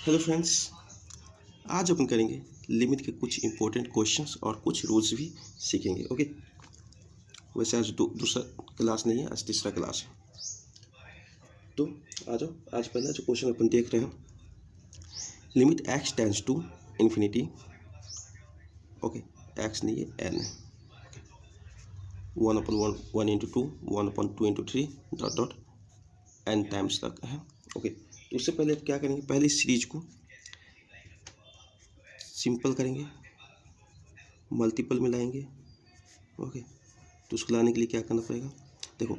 Hello friends, आज अपन करेंगे limit के कुछ इंपॉर्टेंट क्वेश्चंस और कुछ रूल्स भी सीखेंगे। ओके, वैसे आज दूसरा क्लास नहीं है, आज तीसरा क्लास है। तो आ जाओ, आज पहला जो क्वेश्चन अपन देख रहे हैं, limit x tends to infinity. Okay, x नहीं है, n है। 1/1 into 2, 1/2 into 3 dot dot n times तक है। ओके, तो उससे पहले क्या करेंगे, पहले सीरीज को सिंपल करेंगे, मल्टीपल में लाएंगे। ओके, तो उसको लाने के लिए क्या करना पड़ेगा, देखो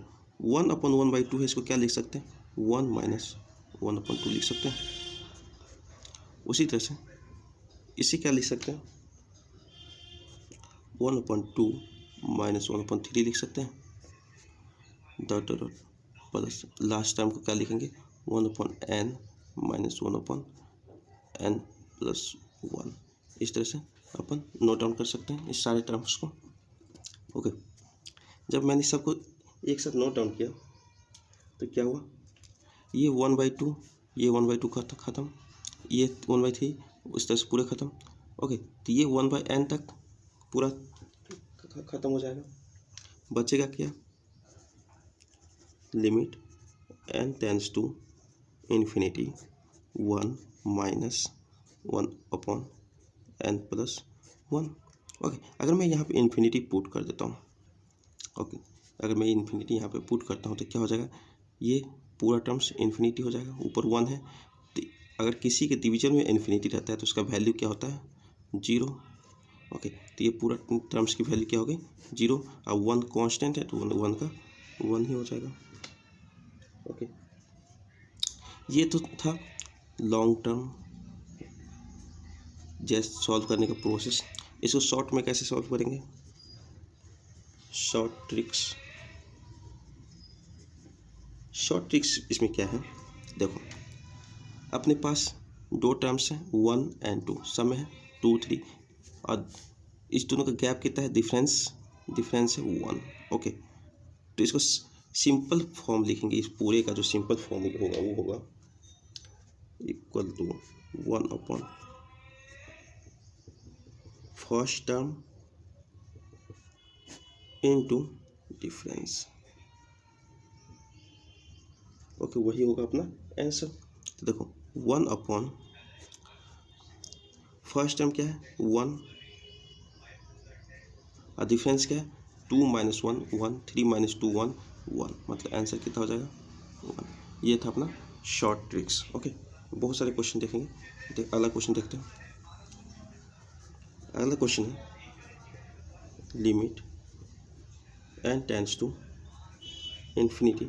1/1/2 है, इसको क्या लिख सकते हैं, 1 माइनस 1/2 लिख सकते हैं। उसी तरह से इसे क्या लिख सकते हैं, 1/2 माइनस 1/3 लिख सकते हैं। Dot dot dot plus last term को क्या लिखेंगे, 1/n माइनस 1/n प्लस 1। इस तरह से अपन नोट डाउन कर सकते हैं इस सारे टर्म्स को। ओके, जब मैंने सबको एक साथ नोट डाउन किया तो क्या हुआ, ये 1/2, ये 1/2 खत्म, ये 1/3 उस तरह से पूरे ख़त्म। ओके, तो ये 1/n तक पूरा ख़त्म हो जाएगा। बचेगा क्या, limit n tends to infinity 1 minus 1/n plus 1। Okay, अगर मैं यहाँ पे इन्फिनिटी पुट कर देता हूँ, ओके, अगर मैं इन्फिनिटी यहाँ पे पुट करता हूँ तो क्या हो जाएगा, ये पूरा टर्म्स इन्फिनिटी हो जाएगा। ऊपर 1 है, तो अगर किसी के डिवीजन में इन्फिनिटी रहता है तो उसका वैल्यू क्या होता है, 0। ओके, तो ये पूरा टर्म्स की वैल्यू क्या हो गई, 0। अब 1 कांस्टेंट है तो 1 का 1 ही हो जाएगा। ओके, ये तो था लॉन्ग टर्म जैसे सॉल्व करने का प्रोसेस। इसको शॉर्ट में कैसे सॉल्व करेंगे, शॉर्ट ट्रिक्स इसमें क्या है, देखो अपने पास दो टर्म्स हैं 1 और 2, सब में है 2 3, और इस दोनों का गैप कितना है, डिफरेंस है 1। ओके, तो इसको सिंपल फॉर्म लिखेंगे, इस पूरे का जो सिंपल फॉर्म होगा वो होगा equal to 1/, first term into difference. Okay, वही होगा अपना आंसर। तो देखो 1/, फर्स्ट टर्म क्या है 1, और डिफरेंस क्या है 2 माइनस 1 1, 3 माइनस 2 1 1, मतलब आंसर कितना हो जाएगा 1। ये था अपना शॉर्ट ट्रिक्स। ओके, बहुत सारे क्वेश्चन देखेंगे। अगला क्वेश्चन देखते हैं। अगला क्वेश्चन है limit n tends to infinity,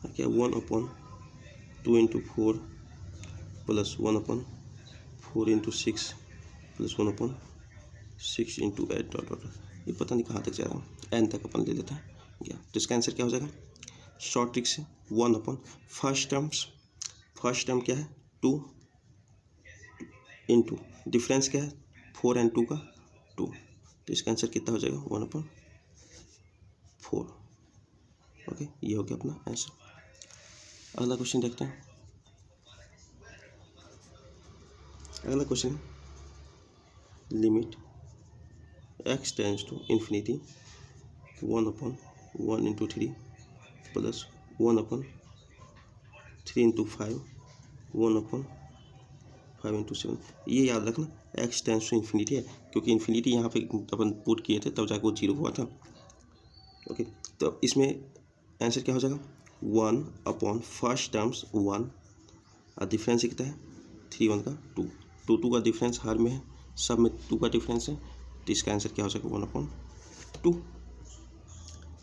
क्या 1/2 into 4 plus 1/4 into 6 plus 1/6 into 8 dot dot. ये पता नहीं कहाँ तक जा रहा है, n तक अपन ले लेते हैं क्या, तो इसका आंसर क्या हो जाएगा, शॉर्ट ट्रिक से 1/, फर्स्ट टर्म क्या है 2 इंटू डिफरेंस क्या है 4 और 2 का 2, तो इसका आंसर कितना हो जाएगा 1/4। ओके, ये हो गया अपना आंसर। अगला क्वेश्चन देखते हैं। अगला question limit x tends to infinity 1/1 into 3 plus 1/3 into 5 1/5 into 7। ये याद रखना x टेंड्स टू इन्फिनिटी है, क्योंकि इन्फिनिटी यहाँ पे अपन पुट किए थे तब जाकर वो 0 हुआ था। ओके, तो इसमें आंसर क्या हो जाएगा 1/, फर्स्ट टर्म्स 1 और डिफरेंस कितना है 3 1 का 2, 2 का डिफरेंस हर में है, सब में 2 का डिफरेंस है, तो इसका आंसर क्या हो जाएगा 1/2।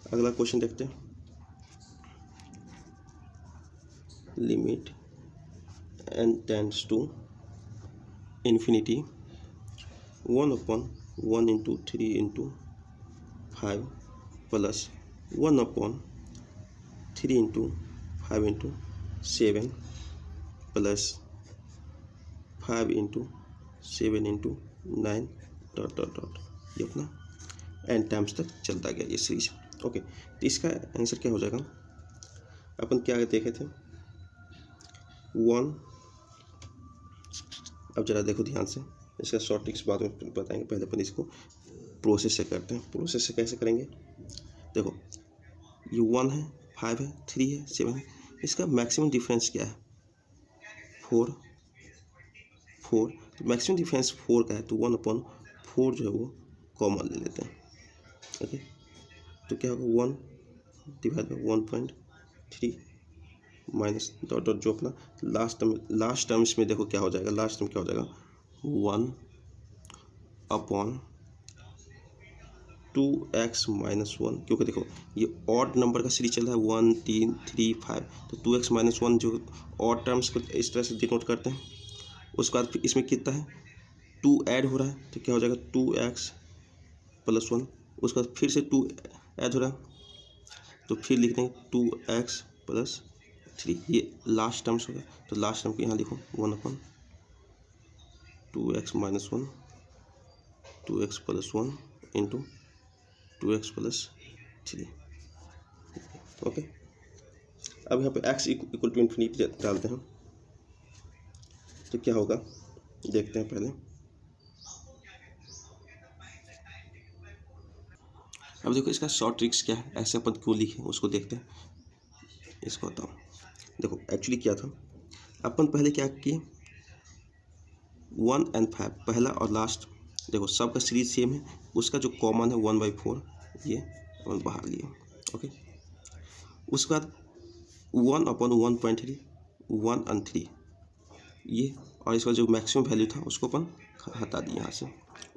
अगला क्वेश्चन देखते हैं। Limit n tends to infinity 1/1 into 3 into 5 plus 1/3 into 5 into 7 plus 5 into 7 into 9 dot dot dot. ये अपना n टाइम्स तक चलता गया ये सीरीज। ओके, तो इसका आंसर क्या हो जाएगा, अपन क्या देखे थे 1 अब जरा देखो ध्यान से, इसका शॉर्ट ट्रिक्स बाद में बताएंगे, पहले अपन इसको प्रोसेस से करते हैं। प्रोसेस से कैसे करेंगे, देखो ये 1 है, 5 है, 3 है, 7 है, इसका मैक्सिमम डिफरेंस क्या है, 4। तो मैक्सिमम डिफरेंस 4 का है, तो 1/4 जो है वो कॉमन ले लेते हैं। ओके, तो क्या होगा, 1 divide by 1.3 minus dot dot जो अपना लास्ट टर्म्स में देखो क्या हो जाएगा, लास्ट टर्म क्या हो जाएगा, 1/2x माइनस 1, क्योंकि देखो ये ऑड नंबर का सीरीज चल रहा है, 1 3 3 5, तो 2x माइनस 1 जो ऑड टर्म्स को इस तरह से डिनोट करते हैं। उसके बाद फिर इसमें कितना है, 2 ऐड हो रहा है, तो क्या हो जाएगा 2x प्लस 1, उसके बाद फिर से 2 ऐड हो रहा है, तो फिर लिख देंगे 2x प्लस 3, ये लास्ट टर्म्स होगा। तो लास्ट टर्म को यहाँ लिखो 1/2x minus 1, 2x plus 1 into 2x plus 3। Okay, अब यहाँ पे x इक्वल टू इन्फिनिटी डालते हैं, तो क्या होगा देखते हैं पहले। अब देखो इसका शॉर्ट ट्रिक्स क्या है, ऐसे अपन क्यों लिखे उसको देखते हैं, इसको बताओ। देखो एक्चुअली क्या था, अपन पहले क्या किए, 1 और 5 पहला और लास्ट, देखो सबका सीरीज सेम है, उसका जो कॉमन है 1/4 ये अपन बाहर लिए। ओके, उसके बाद 1/1.3, 1 और 3 ये, और इसका जो मैक्सिमम वैल्यू था उसको अपन हटा दिए यहाँ से।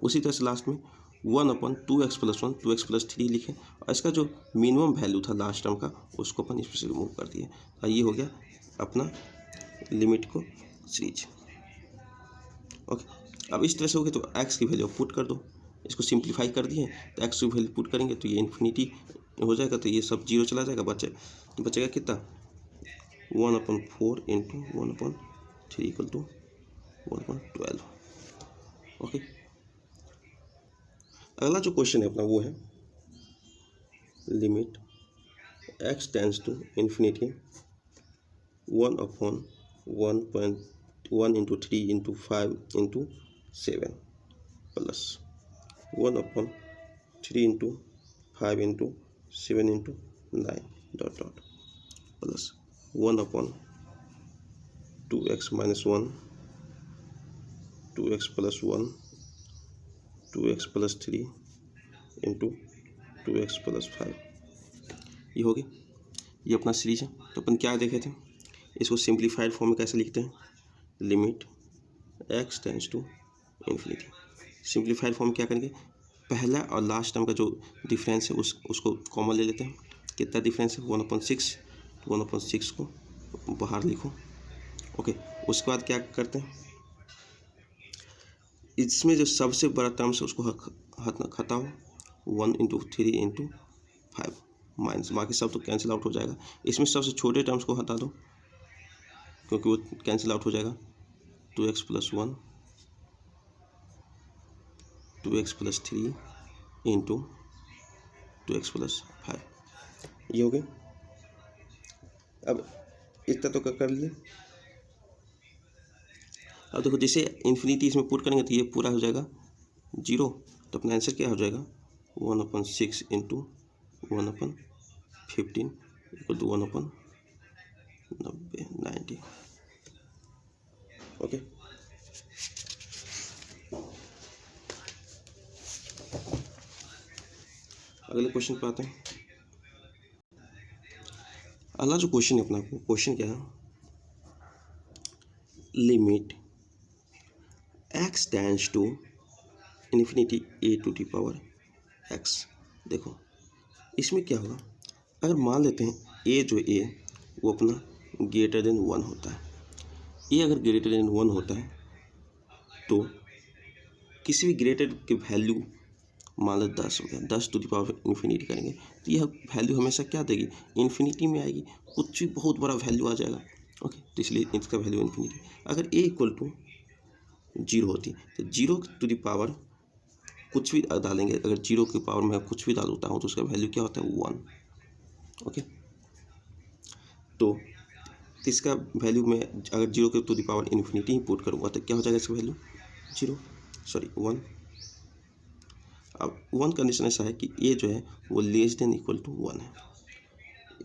उसी तरह से लास्ट में 1/2x प्लस 1, 2x प्लस 3 लिखे, और इसका जो मिनिमम वैल्यू था लास्ट टर्म का उसको अपन इसमें से रिमूव कर दिए, और ये हो गया अपना लिमिट को सीरीज। ओके, अब इस तरह से हो गया, तो x की वैल्यू पुट कर दो, इसको सिंप्लीफाई कर दिए, तो x की वैल्यू पुट करेंगे तो ये इन्फिनिटी हो जाएगा, तो ये सब जीरो चला जाएगा, बचेगा कितना, 1/4 इंटू 1/3 इक्वल टू 1/12। ओके, अगला जो क्वेश्चन है अपना वो है limit x tends to infinity 1/1 into 3 into 5 into 7 plus 1/3 into 5 into 7 into 9 dot dot plus 1/2x minus 1, 2x plus 1, 2x plus 3 into 2x plus 5। ये हो गई, ये अपना सीरीज है। तो अपन क्या देखे थे, इसको सिंप्लीफाइड फॉर्म में कैसे लिखते हैं, limit x tends to infinity. Simplified form क्या करेंगे, पहला और लास्ट टर्म का जो डिफरेंस है उसको कॉमन ले लेते हैं। कितना डिफरेंस है, 1/6, 1/6 को बाहर लिखो। ओके, उसके बाद क्या करते हैं, इसमें जो सबसे बड़ा टर्म्स है उसको हटाओ, 1 इंटू 3 इंटू 5 माइनस, बाकी सब तो कैंसिल आउट हो जाएगा। इसमें सबसे छोटे टर्म्स को हटा दो क्योंकि वो कैंसिल आउट हो जाएगा, 2x plus 1, 2x plus 3 into 2x plus 5, ये हो गए। अब इतना तो कर लिए। अब देखो जैसे इन्फिनिटी इसमें पुट करेंगे तो ये पूरा हो जाएगा 0, तो अपना आंसर क्या हो जाएगा, 1/6 इंटू 1/15 इक्वल टू 1/90। ओके, अगले क्वेश्चन पे आते हैं। अगला जो क्वेश्चन है अपना, क्वेश्चन क्या है, limit x tends to infinity a to the power x। देखो इसमें क्या होगा, अगर मान लेते हैं a जो a वो अपना ग्रेटर देन 1 होता है, a अगर ग्रेटर देन 1 होता है तो किसी भी ग्रेटर की वैल्यू मान लो 10 हो गया, 10 टू दी पावर इन्फिनिटी करेंगे तो यह वैल्यू हमेशा क्या देगी, इन्फिनिटी में आएगी, कुछ भी बहुत बड़ा वैल्यू आ जाएगा। ओके, तो इसलिए इसका वैल्यू इन्फिनिटी। अगर a इक्वल टू 0 होती तो 0 टू दी पावर कुछ भी डालेंगे, अगर 0 की पावर में कुछ भी डालता हूँ तो उसका वैल्यू क्या होता है, 1। ओके, तो तो इसका वैल्यू मैं अगर 0 के टू द पावर इन्फिनिटी ही पुट करूँगा तो क्या हो जाएगा इसका वैल्यू 1। अब 1 कंडीशन ऐसा है कि ए जो है वो लेस देन इक्वल टू 1 है।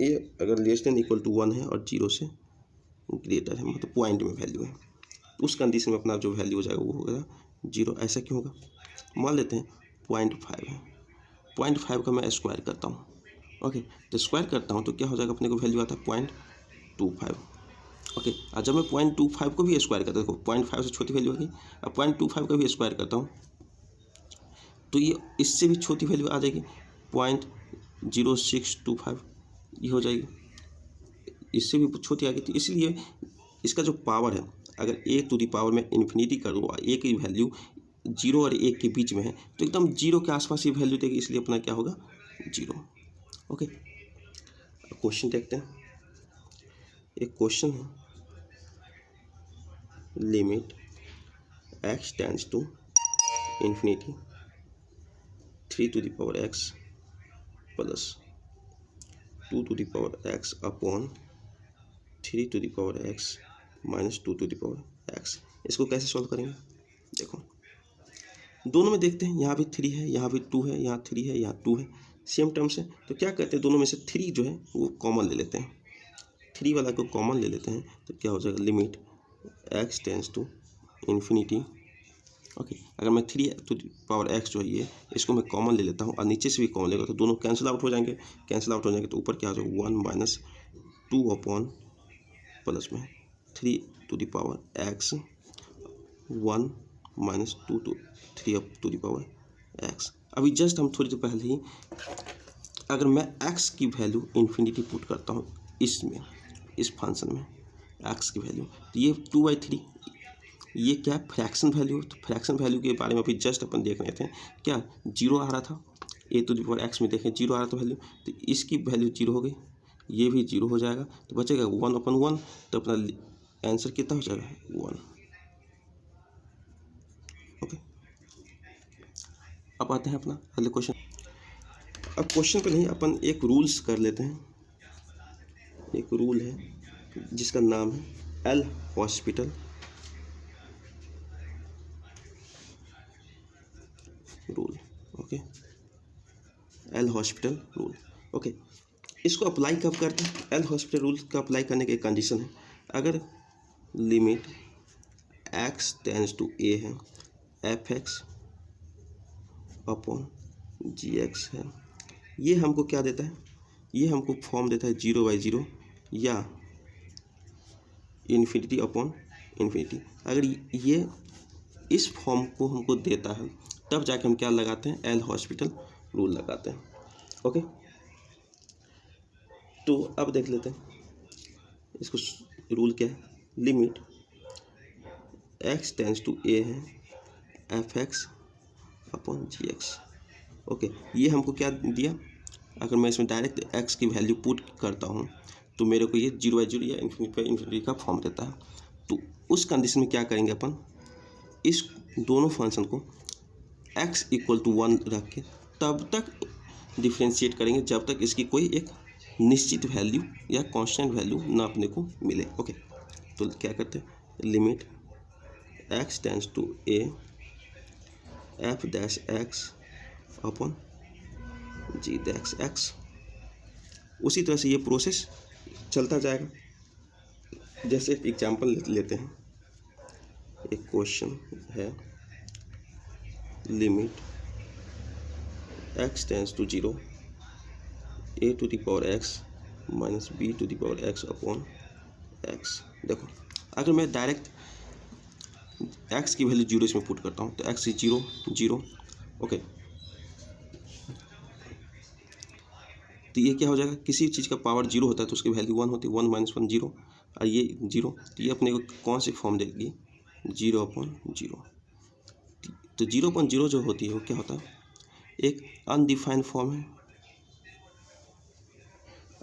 ए अगर लेस देन इक्वल टू 1 है और 0 से ग्रेटर है, मतलब पॉइंट में वैल्यू है, उस कंडीशन में अपना जो वैल्यू हो जाएगा वो होगा 0। ऐसा क्यों होगा? मान लेते हैं 0.5 है, 0.5 का मैं स्क्वायर करता हूँ। ओके, तो स्क्वायर करता हूँ तो क्या हो जाएगा, अपने को वैल्यू आता है 0.25। ओके, और जब मैं 0.25 को भी स्क्वायर करता हूँ, देखो 0.5 से छोटी वैल्यू होगी, अब 0.25 का भी स्क्वायर करता हूँ तो ये इससे भी छोटी वैल्यू आ जाएगी 0.0625, ये हो जाएगी, इससे भी छोटी आ गई। तो इसलिए इसका जो पावर है, अगर ए टू द पावर में इन्फिनिटी करूँगा, ए की वैल्यू 0 और 1 के बीच में है तो एकदम 0 के आसपास ही वैल्यू देगी, इसलिए अपना क्या होगा 0। ओके, क्वेश्चन देखते हैं। एक क्वेश्चन है, limit x tends to infinity 3 to the power x plus 2 to the power x upon 3 to the power x minus 2 to the power x। इसको कैसे सॉल्व करेंगे? देखो, दोनों में देखते हैं, यहाँ भी 3 है, यहाँ भी 2 है, यहाँ 3 है, यहाँ 2 है, सेम टर्म्स है। तो क्या करते हैं, दोनों में से 3 जो है वो कॉमन ले लेते हैं, 3 वाला को कॉमन ले लेते हैं तो क्या हो जाएगा, limit x tends to infinity. Okay, अगर मैं 3 टू द पावर x जो है ये, इसको मैं कॉमन ले लेता हूँ और नीचे से भी कॉमन लेगा तो दोनों कैंसिल आउट हो जाएंगे, तो ऊपर क्या हो जाएगा 1 माइनस 2 अपॉन प्लस में 3 to the power x 1 minus 2 to 3 up to the power x। अभी जस्ट हम थोड़ी देर पहले ही, अगर मैं x की वैल्यू इन्फिनिटी पुट करता हूँ इसमें, इस फंक्शन में x की वैल्यू, तो ये 2/3, ये क्या है, फ्रैक्शन वैल्यू। तो फ्रैक्शन वैल्यू के बारे में अभी जस्ट अपन देख रहे थे, क्या 0 आ रहा था, ए टू द पावर x में देखें 0 आ रहा था वैल्यू, तो इसकी वैल्यू 0 हो गई, ये भी 0 हो जाएगा, तो बचेगा 1/1, तो अपना आंसर कितना हो जाएगा 1। ओके, अब आते हैं अपना अगले क्वेश्चन। अब क्वेश्चन पे नहीं, अपन एक रूल्स कर लेते हैं। एक रूल है जिसका नाम है L hospital rule. Okay, L hospital rule. Okay, इसको अप्लाई कब करते हैं? एल हॉस्पिटल रूल का अप्लाई करने की एक कंडीशन है, अगर limit x tends to a है, f(x) अपॉन gx है, ये हमको क्या देता है, ये हमको फॉर्म देता है 0/0 या इन्फिनिटी अपॉन इन्फिनिटी। अगर ये इस फॉर्म को हमको देता है तब जाके हम क्या लगाते हैं, एल हॉस्पिटल रूल लगाते हैं। ओके, तो अब देख लेते हैं इसको, रूल क्या है, limit x tends to a है, f(x) अपॉन gx। ओके, ये हमको क्या दिया, अगर मैं इसमें डायरेक्ट x की वैल्यू पुट करता हूँ तो मेरे को ये 0/0 या इन्फिनिटी का फॉर्म देता है। तो उस कंडीशन में क्या करेंगे अपन, इस दोनों फंक्शन को x इक्वल टू 1 रख के तब तक डिफ्रेंशिएट करेंगे जब तक इसकी कोई एक निश्चित वैल्यू या कांस्टेंट वैल्यू ना अपने को मिले। ओके, तो क्या करते हैं, limit x tends to a f(x) upon g(x). उसी तरह से ये प्रोसेस चलता जाएगा। जैसे एक एग्जांपल लेते हैं, एक क्वेश्चन है, limit x tends to 0 a to the power x minus b to the power x upon x। देखो, अगर मैं डायरेक्ट x की वैल्यू 0 इसमें पुट करता हूँ तो x इज 0। ओके, तो ये क्या हो जाएगा, किसी चीज़ का पावर 0 होता है तो उसकी वैल्यू 1 होती है, 1 माइनस 1 0, और ये 0, तो ये अपने को कौन सी फॉर्म देगी, 0/0। तो 0/0 जो होती है वो क्या होता है, एक अनडिफाइंड फॉर्म है,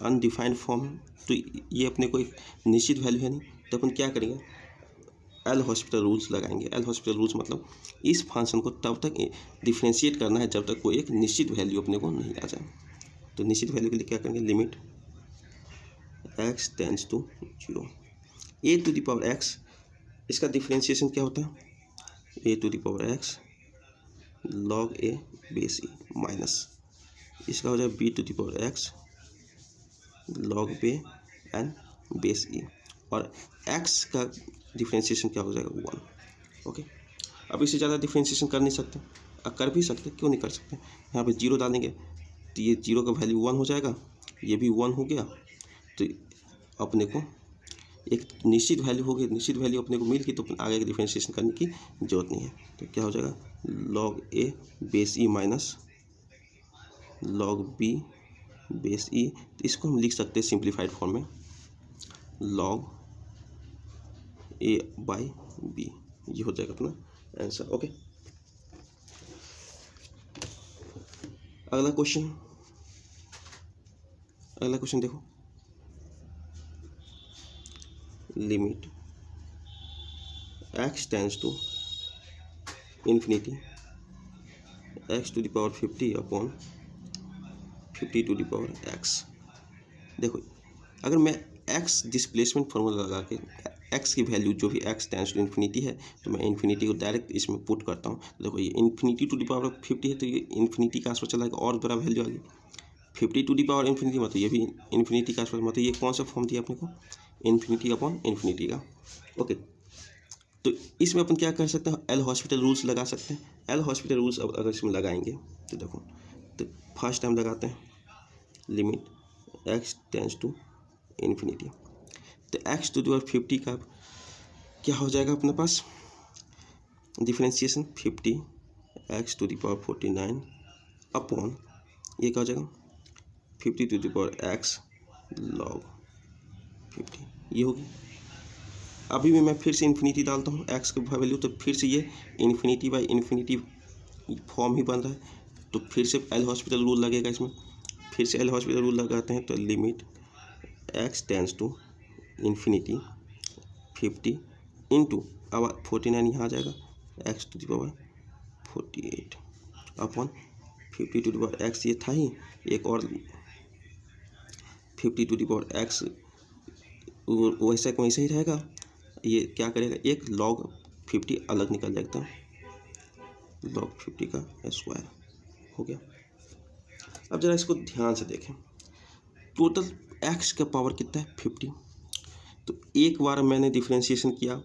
अनडिफाइंड फॉर्म है, तो ये अपने को एक निश्चित वैल्यू है नहीं। तो अपन क्या करेंगे, एल हॉस्पिटल रूल्स लगाएंगे। एल हॉस्पिटल रूल्स मतलब इस फंक्शन को तब तक डिफ्रेंशिएट करना है जब तक कोई एक निश्चित वैल्यू अपने को नहीं आ जाए। तो निश्चित वैल्यू के लिए क्या करेंगे, limit x tends to 0 A to the power X, इसका डिफ्रेंशिएशन क्या होता है, A to the power X log A base E minus इसका हो जाएगा B to the power X log B N base E, और एक्स का differentiation क्या हो जाएगा 1। ओके, अब इससे ज़्यादा डिफ्रेंशिएशन कर नहीं सकते, कर भी सकते, क्यों नहीं कर सकते। यहाँ पे 0 डालेंगे तो ये 0 का वैल्यू 1 हो जाएगा, ये भी 1 हो गया, तो अपने को एक निश्चित वैल्यू हो गई, निश्चित वैल्यू अपने को मिल गई, तो आगे की डिफ्रेंशिएशन करने की जरूरत नहीं है। तो क्या हो जाएगा लॉग ए बेस ई minus log b base e, तो इसको हम लिख सकते हैं सिंप्लीफाइड फॉर्म में लॉग ए बाई बी, ये हो जाएगा अपना आंसर। ओके, अगला क्वेश्चन देखो, limit x tends to infinity x to the power 50 upon 50 to the power x। देखो, अगर मैं x डिस्प्लेसमेंट फार्मूला लगा के x की वैल्यू जो भी x टेंड्स टू इन्फिनिटी है, तो मैं इन्फिनिटी को डायरेक्ट इसमें पुट करता हूँ। तो देखो, ये इन्फिनिटी टू द पावर 50 है, तो ये इन्फिनिटी के आसपास चला गया और बड़ा वैल्यू आ गई। 50 टू दी पावर इन्फिनिटी मतलब ये भी इन्फिनिटी का आसपास, मतलब ये कौन सा फॉर्म दिया अपने को, इन्फिनिटी अपॉन इन्फिनिटी का। ओके, तो इसमें अपन क्या कर सकते हैं, एल हॉस्पिटल रूल्स लगा सकते हैं। एल हॉस्पिटल रूल्स अगर इसमें लगाएंगे तो देखो, तो फर्स्ट टाइम लगाते हैं limit x tends to infinity, तो एक्स टू दी पावर 50 का क्या हो जाएगा अपने पास differentiation 50 X to the power 49 upon ये क्या हो जाएगा 50 to the power X log 50, ये होगी। अभी भी मैं फिर से इन्फिनिटी डालता हूँ एक्स का वैल्यू, तो फिर से ये इन्फिनिटी बाई इन्फिनिटी फॉर्म ही बन रहा है, तो फिर से एल हॉस्पिटल रूल लगेगा इसमें। फिर से एल हॉस्पिटल रूल लगाते हैं, तो limit x tends to infinity 50 into अब 49 यहाँ आ जाएगा x to the power 48 upon 50 to the power x, ये था ही एक और 50 टू द पावर एक्स वैसा वैसे ही रहेगा, ये क्या करेगा एक लॉग 50 अलग निकल जाएगा, लॉग 50 का स्क्वायर हो गया। अब जरा इसको ध्यान से देखें, टोटल एक्स का पावर कितना है 50, तो एक बार मैंने डिफ्रेंशिएशन किया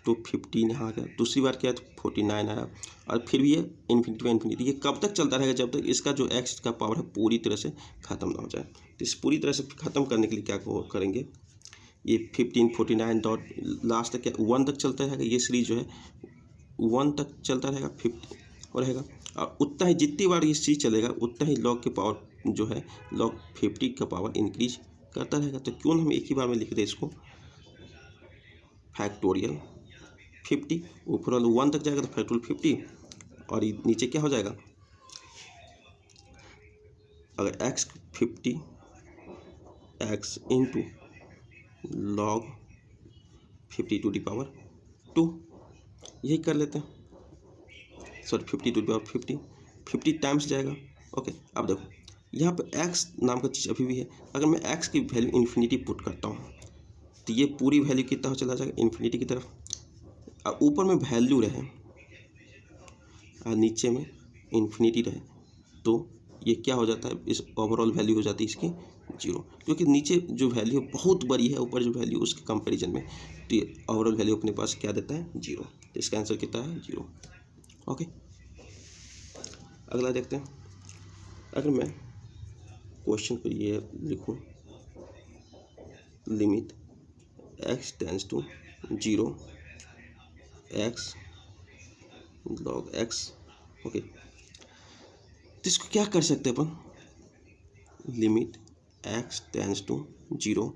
तो 15 यहाँ आ गया, दूसरी बार किया तो 49 आया, और फिर भी ये इन्फिनिटी ये कब तक चलता रहेगा, जब तक इसका जो एक्स का पावर है पूरी तरह से ख़त्म ना हो जाए। तो इस पूरी तरह से ख़त्म करने के लिए क्या करेंगे, ये 15 49 डॉट लास्ट तक क्या 1 तक चलता रहेगा, ये सीरीज जो है 1 तक चलता रहेगा 50 और रहेगा, और उतना ही जितनी बार ये सीरीज चलेगा उतना ही लॉग के पावर जो है लॉग 50 का पावर इंक्रीज करता रहेगा। तो क्यों हम एक ही बार में लिख दें इसको फैक्टोरियल 50, ऊपर वाला 1 तक जाएगा तो फैक्टोरियल 50, और नीचे क्या हो जाएगा, अगर x 50 x into log 50 to the power 2, यही कर लेते हैं, sorry 50 to the power 50 times जाएगा। ओके, अब देखो यहाँ पे x नाम का चीज़ अभी भी है, अगर मैं x की वैल्यू इन्फिनिटी पुट करता हूँ तो ये पूरी वैल्यू कितना चला जाएगा इन्फिनिटी की तरफ, और ऊपर में वैल्यू रहे और नीचे में इन्फिनिटी रहे, तो ये क्या हो जाता है, इस ओवरऑल वैल्यू हो जाती है इसकी 0, क्योंकि नीचे जो वैल्यू बहुत बड़ी है ऊपर जो वैल्यू उसके कंपैरिजन में, तो ये ओवरऑल वैल्यू अपने पास क्या देता है 0, तो इसका आंसर कितना है 0। ओके, अगला देखते हैं, अगर मैं क्वेश्चन को ये लिखूँ limit x tends to 0 x log x। Okay, तो इसको क्या कर सकते हैं अपन, limit x tends to 0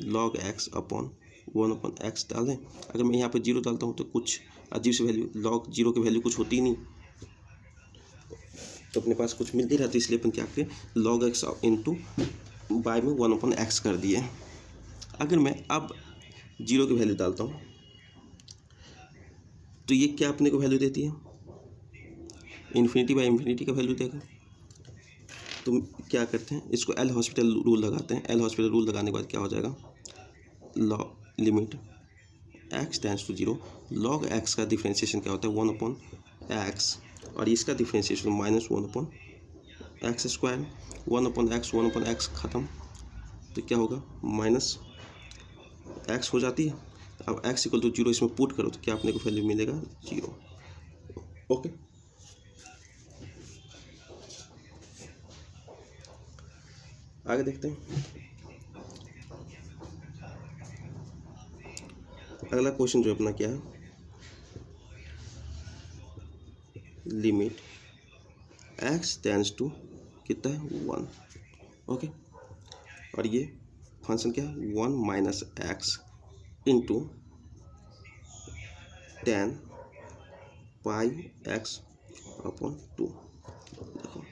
log x upon 1 upon x डाल दें। अगर मैं यहाँ पे 0 डालता हूँ तो कुछ अजीब सी वैल्यू, लॉग 0 की वैल्यू कुछ होती ही नहीं, तो अपने पास कुछ मिल नहीं रहा, तो इसलिए अपन क्या करें लॉग x इंटू बाय में 1 अपॉन x कर दिए। अगर मैं अब 0 की वैल्यू डालता हूँ तो ये क्या अपने को वैल्यू देती है, इन्फिनिटी बाई इन्फिनिटी का वैल्यू देगा। तो क्या करते हैं, इसको एल हॉस्पिटल रूल लगाते हैं। एल हॉस्पिटल रूल लगाने के बाद क्या हो जाएगा, limit x tends to zero, log x का डिफ्रेंशिएशन क्या होता है 1/x, और इसका डिफ्रेंशिएशन -1/x², 1/x ख़त्म, तो क्या होगा माइनस एक्स हो जाती है। अब x = 0 इसमें पुट करो तो क्या अपने को वैल्यू मिलेगा 0। ओके, आगे देखते हैं। अगला क्वेश्चन जो अपना क्या है, लिमिट x टेंड्स टू कितना है 1। ओके, और ये फंक्शन क्या है 1 - x इंटू 10πx/2। देखो,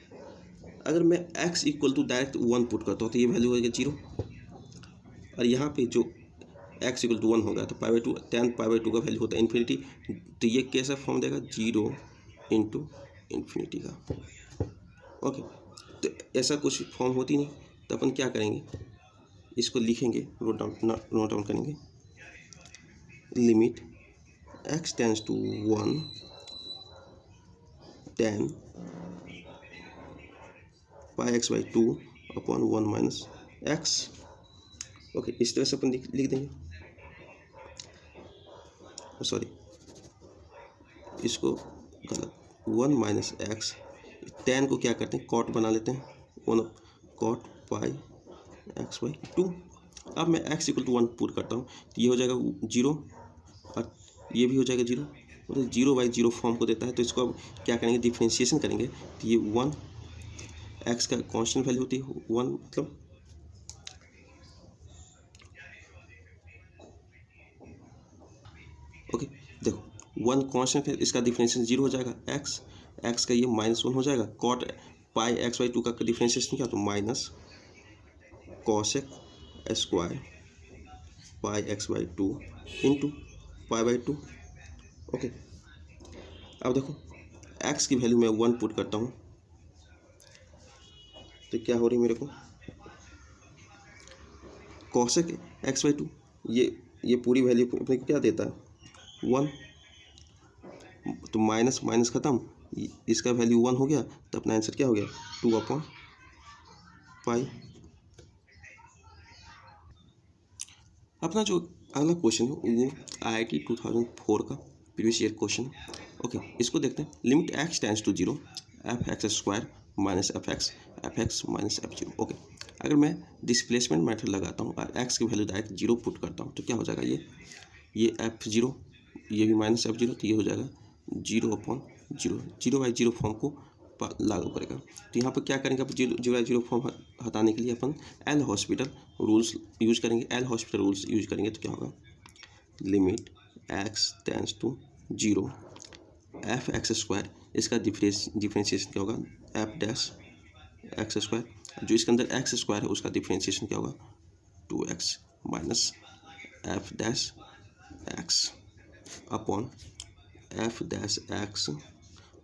अगर मैं x = डायरेक्ट 1 पुट करता हूँ तो ये वैल्यू हो जाएगा 0, और यहाँ पे जो x = 1 होगा तो π/2 10π/2 का वैल्यू होता है इन्फिनिटी, तो ये कैसा फॉर्म देगा 0 × इन्फिनिटी का। ओके, तो ऐसा कुछ फॉर्म होती नहीं, तो अपन क्या करेंगे, इसको लिखेंगे, नोट डाउन करेंगे। Limit x tends to 1 10πx/2/1 - x। Okay, इस तरह से अपन लिख देंगे, सॉरी इसको गलत, 1 - x, 10 को क्या करते हैं कॉट बना लेते हैं, 1 cot πx/2। अब मैं x = 1 पुट करता हूँ तो ये हो जाएगा 0, और ये भी हो जाएगा 0, मतलब 0/0 फॉर्म को देता है। तो इसको अब क्या करेंगे, डिफ्रेंशिएशन करेंगे, तो ये 1 x का कांस्टेंट वैल्यू होती है 1, मतलब ओके देखो 1 कांस्टेंट है, इसका डिफ्रेंशिएशन 0 हो जाएगा, x का ये -1 हो जाएगा, cot πx/2 का डिफ्रेंशिएशन क्या, तो -cosec² πx/2 इंटू π/2। ओके, अब देखो x की वैल्यू मैं 1 पुट करता हूँ तो क्या हो रही है मेरे को, cosec x/2, ये पूरी वैल्यू अपने को क्या देता है 1, तो माइनस माइनस ख़त्म, इसका वैल्यू 1 हो गया, तो अपना आंसर क्या हो गया 2/π। अपना जो अगला क्वेश्चन है वो IIT 2004 का प्रीवियस ईयर क्वेश्चन। ओके, इसको देखते हैं। Limit x tends to 0 f(x² - fx f(x - f0)। Okay, अगर मैं डिस्प्लेसमेंट मेथड लगाता हूँ और x की वैल्यू डायरेक्ट 0 पुट करता हूँ तो क्या हो जाएगा, ये f0, ये भी -f0, तो ये हो जाएगा 0/0, 0/0 फॉर्म को लागू करेगा। तो यहाँ पर क्या करेंगे, अब 0/0 फॉर्म हटाने के लिए अपन एल हॉस्पिटल रूल्स यूज करेंगे। एल हॉस्पिटल रूल्स यूज करेंगे तो क्या होगा, limit x tends to 0 f(x²), इसका डिफ्रेंशिएशन क्या होगा f'(x²), जो इसके अंदर x² है उसका डिफ्रेंशिएशन क्या होगा 2x - f'(x) अपॉन f'(x),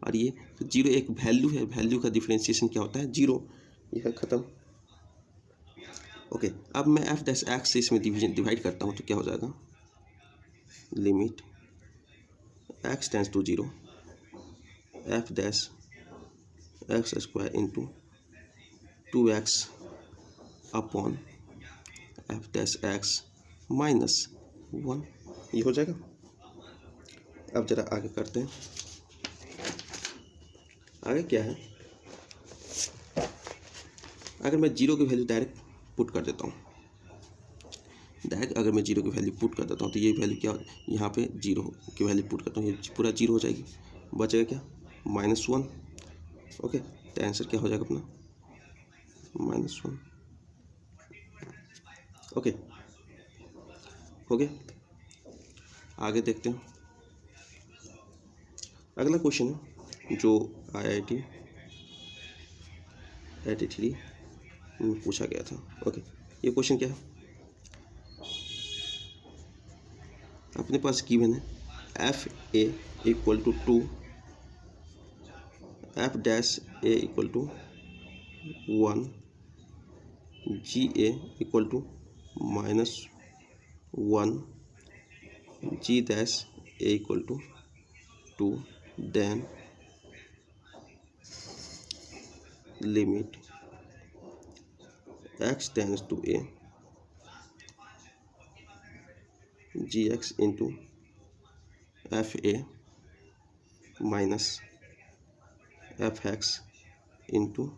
और ये 0 एक वैल्यू है, वैल्यू का डिफ्रेंशिएशन क्या होता है 0, यह ख़त्म। ओके, अब मैं f'(x) से इसमें डिवाइड करता हूँ तो क्या हो जाएगा, limit x tends to 0 f'(x² into 2x upon f'(x) -1, ये हो जाएगा। अब जरा आगे करते हैं, आगे क्या है, अगर मैं 0 की वैल्यू डायरेक्ट पुट कर देता हूँ, अगर मैं 0 की वैल्यू पुट कर देता हूँ तो ये वैल्यू क्या, यहाँ पे 0 की वैल्यू पुट करता हूँ, ये पूरा 0 हो जाएगी, बचेगा क्या -1। ओके, तो आंसर क्या हो जाएगा अपना -1। ओके, हो गया। आगे देखते हैं, अगला क्वेश्चन है जो IIT 83 में पूछा गया था। ओके, ये क्वेश्चन क्या है, अपने पास गिवन है f(a) = 2, f'(a) = 1, g(a) = 1 g dash a equal to 2, then limit x tends to a gx into fa minus fx into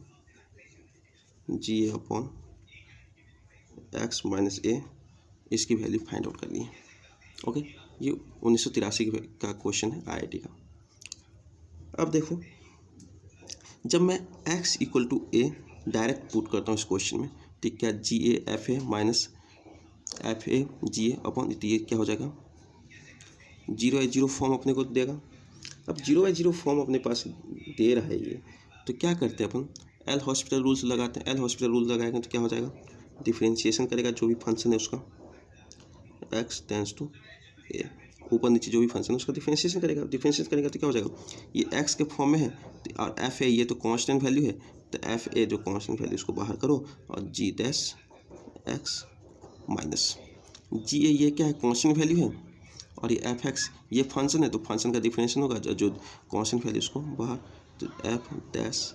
ga upon x minus a, इसकी वैल्यू फाइंड आउट करनी है। Okay, ये 1983 का question है IIT का। अब देखो, जब मैं x equal to a direct put करता हूँ इस क्वेश्चन में, तो क्या G A F A minus F A G A upon, ये क्या हो जाएगा, 0/0 फॉर्म अपने को देगा। अब 0/0 फॉर्म अपने पास दे रहा है ये, तो क्या करते हैं अपन, एल हॉस्पिटल रूल्स लगाते हैं। एल हॉस्पिटल रूल लगाएंगे तो क्या हो जाएगा, डिफरेंशिएशन करेगा जो भी फंक्शन है उसका, x टेंस टू ए, ऊपर नीचे जो भी फंक्शन है उसका डिफरेंशिएशन करेगा। डिफरेंशिएशन करेगा तो क्या हो जाएगा, ये x के फॉर्म में है और एफ ए ये तो कांस्टेंट वैल्यू है, तो एफ ए जो कांस्टेंट वैल्यू उसको बाहर करो और जी dash X minus G A ये क्या है, कांस्टेंट वैल्यू है, और ये एफ एक्स ये फंक्शन है, तो फंक्शन का डिफरेंशिएशन होगा जो कांस्टेंट वैल्यू उसको बाहर, तो एफ डैश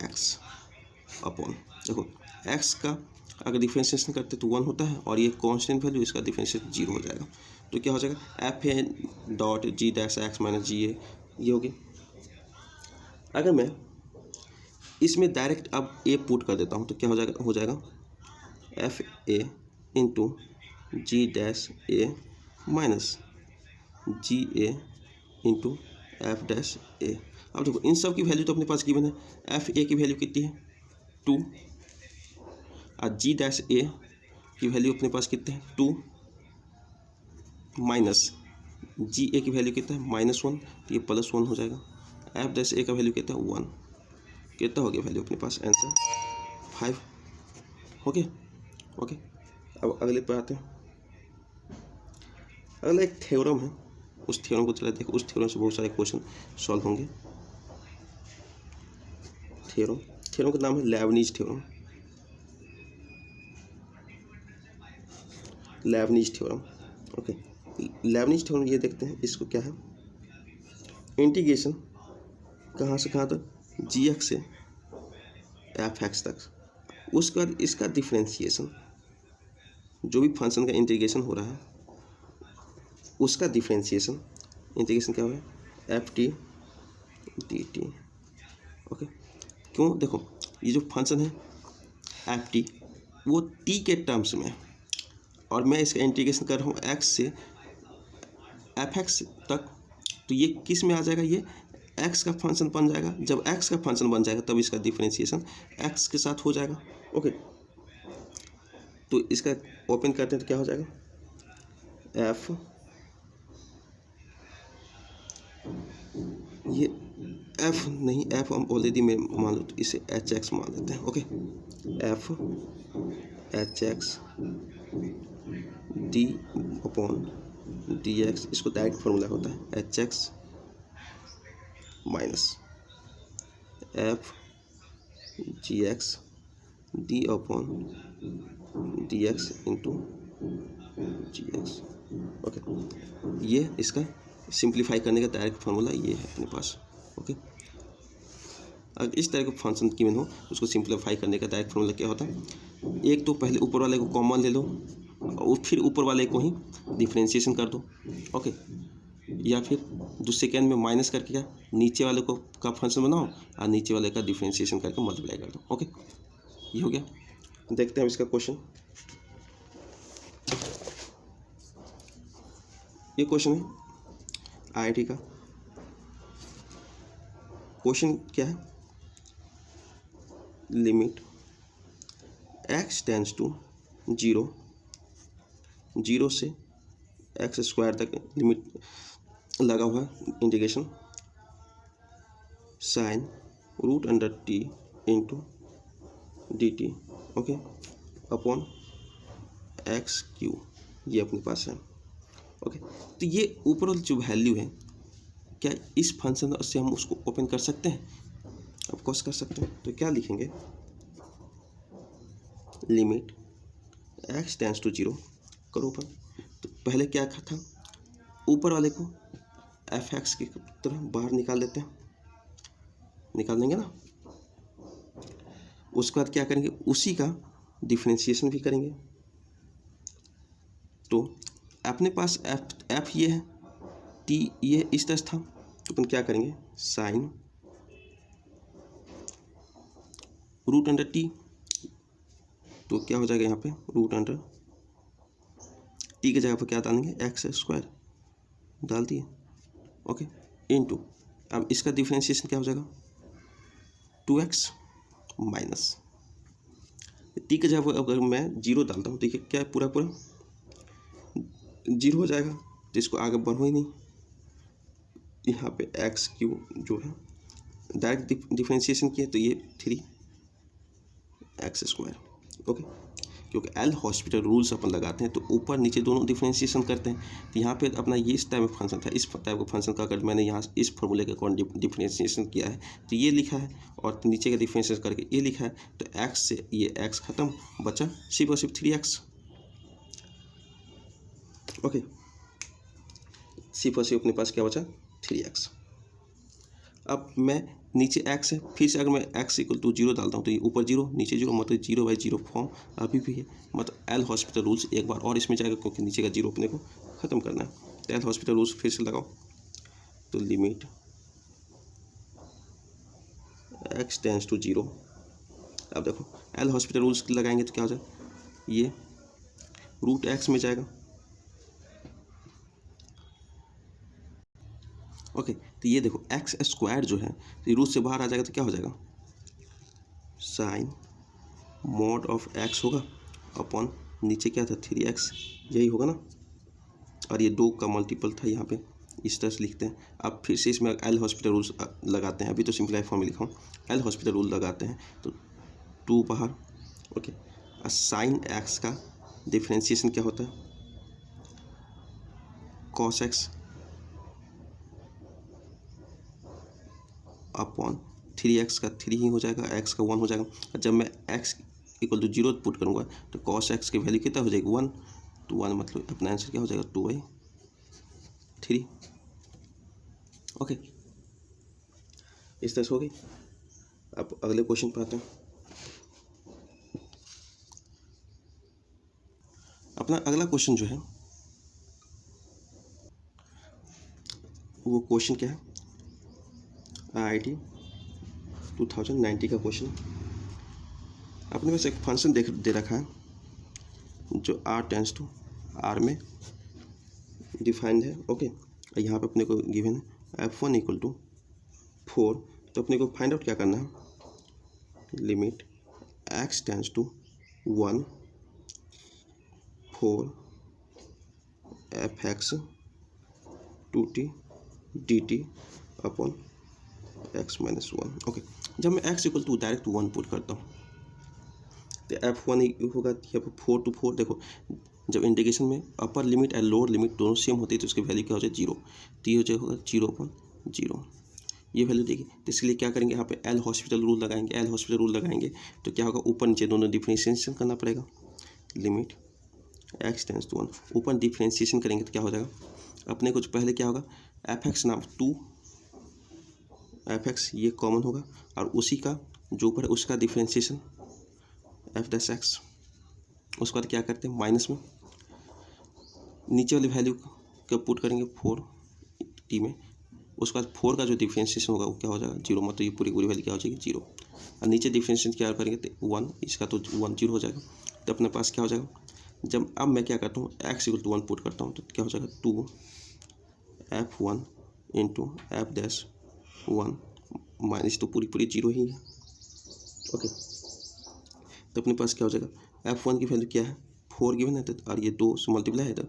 एक्स अपॉन, देखो एक्स का अगर डिफरेंशिएशन करते तो 1 होता है, और ये कांस्टेंट वैल्यू इसका डिफरेंशिएशन 0 हो जाएगा, तो क्या हो जाएगा, F A dot G dash X minus G A, ये हो गया। अगर मैं इसमें डायरेक्ट अब ए पुट कर देता हूँ तो क्या हो जाएगा F A into G dash A minus G A into F dash A. अब देखो इन सब की वैल्यू तो अपने पास गिवन है, एफ ए की वैल्यू कितनी है 2, और जी डैश ए की वैल्यू अपने पास कितने हैं 2, माइनस जी ए की वैल्यू कितना है -1, तो ये +1 हो जाएगा। एफ डैश ए का वैल्यू कितना है 1, कितना हो गया वैल्यू अपने पास, आंसर 5 हो गया। ओके, अब अगले पे आते हैं। अगला एक थ्योरम है, उस थ्योरम को चला देखो, उस थ्योरम से बहुत सारे क्वेश्चन सॉल्व होंगे। थ्योरम का नाम है Lebanese theorem. Lebanese theorem, okay, Lebanese theorem ये देखते हैं, इसको क्या है, इंटीग्रेशन कहाँ से कहाँ तक, जी एक्स से एफ एक्स तक, उसके बाद इसका डिफरेंशिएशन, जो भी फंक्शन का इंटीग्रेशन हो रहा है उसका डिफरेंशिएशन, इंटीग्रेशन क्या हो रहा है, F T D t. Okay, क्यों, देखो ये जो फंक्शन है एफ टी वो टी के टर्म्स में, और मैं इसका इंटीग्रेशन कर रहा हूँ एक्स से एफ एक्स तक, तो ये किस में आ जाएगा, ये एक्स का फंक्शन बन जाएगा। जब एक्स का फंक्शन बन जाएगा तब इसका डिफरेंशिएशन एक्स के साथ हो जाएगा। ओके, तो इसका ओपन करते हैं तो क्या हो जाएगा, एफ, ये एफ नहीं, एफ हम ऑलरेडी में मान लो, तो इसे एच एक्स मान लेते हैं। Okay, F H X D upon D X, इसको डायरेक्ट फॉर्मूला होता है H X minus F G X D upon D X into G X. Okay, ये इसका सिंप्लीफाई करने का डायरेक्ट फार्मूला ये है अपने पास। ओके, अगर इस तरह का फंक्शन गिवन हो उसको सिंप्लीफाई करने का डायरेक्ट फार्मूला क्या होता है, एक तो पहले ऊपर वाले को कॉमन ले लो और फिर ऊपर वाले को ही डिफरेंशिएशन कर दो। ओके, या फिर दूसरे सेकेंड में माइनस करके क्या नीचे वाले को का फंक्शन बनाओ और नीचे वाले का डिफरेंशिएशन करके मल्टीप्लाई कर दो। ओके, ये हो गया। देखते हैं इसका क्वेश्चन। ये क्वेश्चन है IIT का। क्वेश्चन क्या है, लिमिट x टेंस टू 0 से x² तक लिमिट लगा हुआ है, integration sine √t into d t, okay, upon x3, ये अपने पास है। ओके, तो ये ऊपर वाली जो वैल्यू है, क्या इस फंक्शन से हम उसको ओपन कर सकते हैं, ऑफ कोर्स कर सकते हैं। तो क्या लिखेंगे, लिमिट x टेंस टू 0 करो ओपन, पहले क्या था, ऊपर वाले को एफ एक्स की तरह बाहर निकाल लेते हैं, निकाल देंगे ना। उसके बाद क्या करेंगे, उसी का डिफरेंशिएशन भी करेंगे। तो अपने पास एफ ये है, टी ये इस तरह था, तो अपन क्या करेंगे, साइन रूट अंडर टी, तो क्या हो जाएगा यहाँ पे रूट अंडर टी की जगह पर क्या डालेंगे, एक्स स्क्वायर डाल दिए, ओके, इनटू अब इसका डिफरेंशिएशन क्या हो जाएगा, 2x माइनस टी की जगह पर अगर मैं जीरो डालता हूँ, देखिए क्या है, पूरा जीरो हो जाएगा, तो इसको आगे बढ़ो ही नहीं। यहाँ पे एक्स क्यू जो है डायरेक्ट डिफरेंशिएशन किया तो ये 3x स्क्वायर, ओके। क्योंकि एल हॉस्पिटल रूल्स अपन लगाते हैं तो ऊपर नीचे दोनों डिफरेंशिएशन करते हैं, तो यहाँ पे अपना ये इस टाइप का फंक्शन था, इस टाइप का फंक्शन का अगर मैंने यहाँ इस फॉर्मूले के अकॉर्डिंग डिफरेंशिएशन किया है तो ये लिखा है, और नीचे का डिफरेंशिएशन करके ये लिखा है, तो x से ये x खत्म, बचा सिर्फ और सिर्फ 3x, ओके, सिर्फ और सिर्फ अपने पास क्या बचा 3x। अब मैं नीचे x है, फिर से अगर मैं x इक्वल टू 0 डालता हूँ तो ये ऊपर 0 नीचे 0, मतलब 0/0 फॉर्म अभी भी है, मतलब एल हॉस्पिटल रूल्स एक बार और इसमें जाएगा क्योंकि नीचे का 0 अपने को ख़त्म करना है। तो एल हॉस्पिटल रूल्स फिर से लगाओ, तो लिमिट x टेंड्स टू 0। अब देखो एल हॉस्पिटल रूल्स लगाएंगे तो क्या हो जाएगा, ये रूट x में जाएगा, ओके। तो ये देखो एक्स स्क्वायर जो है तो रूट से बाहर आ जाएगा तो क्या हो जाएगा, साइन मॉड ऑफ एक्स होगा अपॉन नीचे क्या था 3x, यही होगा ना, और ये 2 का मल्टीपल था यहाँ पे, इस तरह से लिखते हैं। अब फिर से इसमें एल हॉस्पिटल रूल्स लगाते हैं, अभी तो सिंपलीफाई फॉर्म में लिखा हूँ, एल हॉस्पिटल रूल लगाते हैं तो 2 बाहर, ओके। साइन एक्स का डिफरेंशिएशन क्या होता है, कॉस एक्स अपॉन 3x का 3 ही हो जाएगा, x का 1 हो जाएगा। और जब मैं x इक्वल टू 0 पुट करूँगा तो cos x की वैल्यू कितना हो जाएगी 1, तो 1 मतलब अपना आंसर क्या हो जाएगा 2/3, ओके। इस तरह से हो गई। अब अगले क्वेश्चन पर आते हैं। अपना अगला क्वेश्चन जो है वो क्वेश्चन क्या है, IIT 2090 का क्वेश्चन। अपने पास एक फंक्शन दे रखा है जो r टेंड्स टू r में डिफाइंड है, ओके। यहाँ पे अपने को गिवन है f1 इक्वल टू 4, तो अपने को फाइंड आउट क्या करना है, limit x tends to 1 4 fx 2t dt upon x minus 1, okay. जब मैं x equal to direct 1 put करता हूँ तो f1 होगा, यहाँ पर 4 to 4, देखो जब इंटीग्रेशन में upper limit and lower limit दोनों सेम होती है तो उसकी वैल्यू क्या हो जाए 0, तो ये हो जाएगा 0/0, ये वैल्यू देखिए। तो इसलिए क्या करेंगे, यहाँ पे एल हॉस्पिटल रूल लगाएंगे, एल हॉस्पिटल रूल लगाएंगे तो क्या होगा, ऊपर नीचे दोनों डिफरेंशिएशन करना पड़ेगा, लिमिट x टेंड्स टू 1, ऊपर डिफरेंशिएशन करेंगे तो क्या हो जाएगा, अपने कुछ पहले क्या होगा, fx नाम 2f(x) ये कॉमन होगा, और उसी का जो ऊपर है उसका डिफरेंशिएशन f'(x), उसके बाद क्या करते हैं माइनस में नीचे वाली वैल्यू का पुट करेंगे 4t में, उसके बाद 4 का जो डिफरेंशिएशन होगा वो क्या हो जाएगा 0, मतलब ये पूरी वैल्यू क्या हो जाएगी 0, और नीचे डिफरेंशिएशन क्या करेंगे तो 1, इसका तो 1 0 हो जाएगा। तो अपने पास क्या हो जाएगा, जब अब मैं क्या करता हूँ x इक्वल टू 1 पुट करता हूँ तो क्या हो जाएगा 2f1 इंटू f'1 माइनस, तो पूरी 0 ही है, ओके। तो अपने पास क्या हो जाएगा, f1 की वैल्यू क्या है 4 गिवन है, और ये 2 से मल्टीप्लाई है तो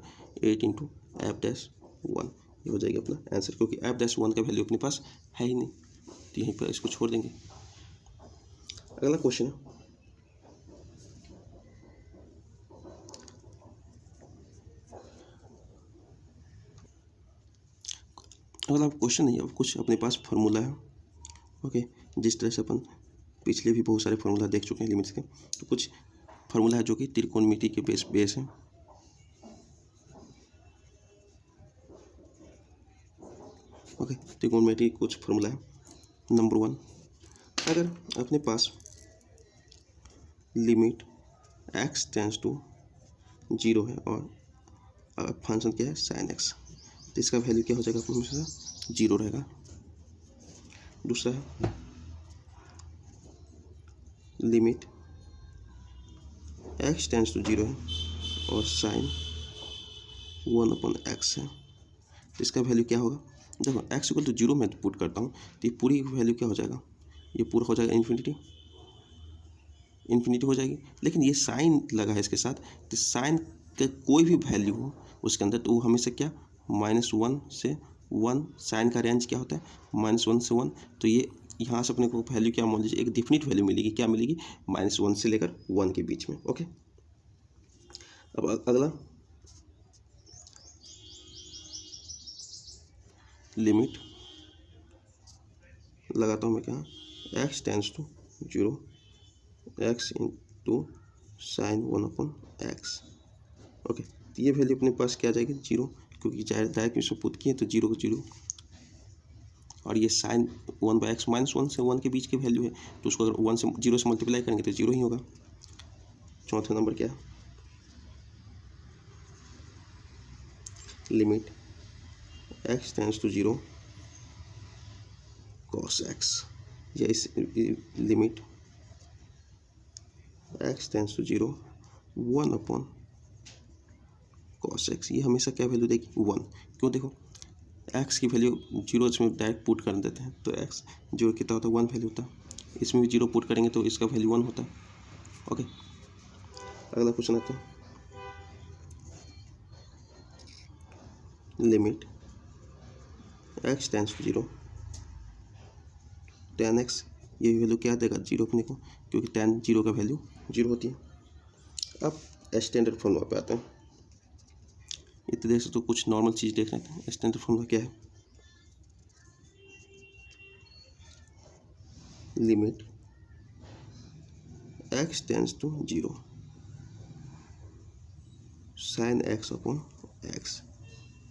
8 इंटू f'1, ये हो जाएगा अपना आंसर, क्योंकि f'1 का वैल्यू अपने पास है ही नहीं, तो यहीं पर इसको छोड़ देंगे। अगला क्वेश्चन है, अगला क्वेश्चन नहीं, अब कुछ अपने पास फार्मूला है, ओके। जिस तरह से अपन पिछले भी बहुत सारे फार्मूला देख चुके हैं लिमिट्स के, तो कुछ फार्मूला है जो कि त्रिकोणमिति के बेस है, ओके, ट्रिग्नोमेट्री कुछ फॉर्मूला है। नंबर 1, अगर अपने पास लिमिट x टेंस टू 0 है और फंक्शन क्या है साइन x, तो इसका वैल्यू क्या हो जाएगा अपने हमेशा 0 रहेगा। दूसरा है लिमिट x टेंस टू 0 है और साइन 1/x है, तो इसका वैल्यू क्या होगा। देखो x इक्वल टू 0 मैं पुट करता हूँ तो ये पूरी वैल्यू क्या हो जाएगा, ये पूरा हो जाएगा इन्फिनिटी हो जाएगी। लेकिन ये साइन लगा है इसके साथ, तो साइन का कोई भी वैल्यू हो उसके अंदर तो वो हमेशा क्या -1 से 1, साइन का रेंज क्या होता है -1 से 1, तो ये यहाँ से अपने को वैल्यू क्या मान लीजिए एक डिफिनिट वैल्यू मिलेगी, क्या मिलेगी -1 से लेकर 1 के बीच में। ओके, अब अगला लिमिट लगाता हूँ मैं क्या x tends to 0 x into sine 1/x। ओके, तो ये वैल्यू अपने पास क्या आ जाएगी 0, क्योंकि डायरेक्ट इसमें पुट किए तो 0 को 0, और ये साइन 1/x -1 से 1 के बीच की वैल्यू है, तो उसको अगर 1 से 0 से मल्टीप्लाई करेंगे तो 0 ही होगा। चौथा नंबर क्या है limit x tends to 0 cos x, या इस limit x tends to 0 1/cos x, ये हमेशा क्या वैल्यू देगी 1। क्यों, देखो x की वैल्यू 0 इसमें डायरेक्ट पुट कर देते हैं तो x जो कितना होता है 1 वैल्यू होता है, इसमें भी 0 पुट करेंगे तो इसका वैल्यू 1 होता है। ओके, अगला क्वेश्चन आता है limit x tends to 0 tan x, ये वैल्यू क्या देगा 0 अपने को, क्योंकि tan 0 का वैल्यू 0 होती है। अब स्टैंडर्ड फॉर्मूला पे आते हैं, इतने देर से तो कुछ नॉर्मल चीज़ देख रहे थे। स्टैंडर्ड फॉर्मूला क्या है, limit x tends to 0 sine x/x।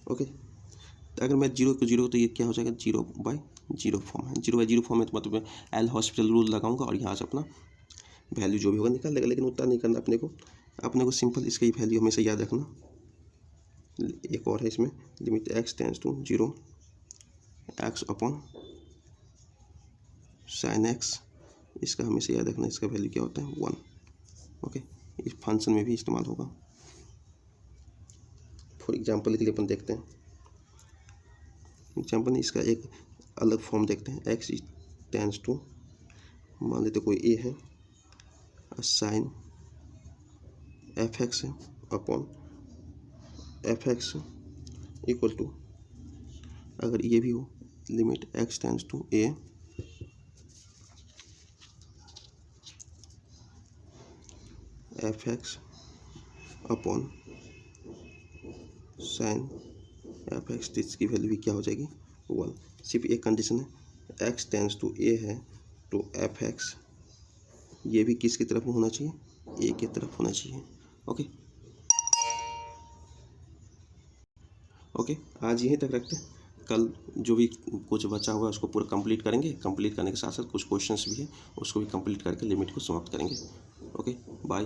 Okay, तो अगर मैं 0 को 0 तो ये क्या हो जाएगा 0/0 फॉर्म है। 0/0 फॉर्म है तो मतलब एल हॉस्पिटल रूल लगाऊंगा और यहाँ से अपना वैल्यू जो भी होगा निकाल लेगा, लेकिन उतना नहीं करना अपने को सिंपल इसका ही वैल्यू हमेशा याद रखना। एक और है इसमें limit x tends to 0 x/sin x, इसका हमेशा याद रखना, इसका वैल्यू क्या होता है 1। ओके, इस फंक्शन में भी इस्तेमाल होगा। फॉर एग्जांपल के लिए अपन देखते हैं एग्जांपल, इसका एक अलग फॉर्म देखते हैं। x टेंस टू मान लेते कोई a है, sine fx upon fx equal to, अगर ये भी हो limit x tends to a fx upon sine fx, तो इसकी वैल्यू भी क्या हो जाएगी 1। सिर्फ एक कंडीशन है x टेंस टू a है तो fx ये भी किसकी तरफ होना चाहिए a की तरफ होना चाहिए। ओके ओके, आज यहीं तक रखते हैं, कल जो भी कुछ बचा हुआ है उसको पूरा कंप्लीट करेंगे। कंप्लीट करने के साथ साथ कुछ क्वेश्चंस भी है उसको भी कंप्लीट करके लिमिट को समाप्त करेंगे। Okay, bye.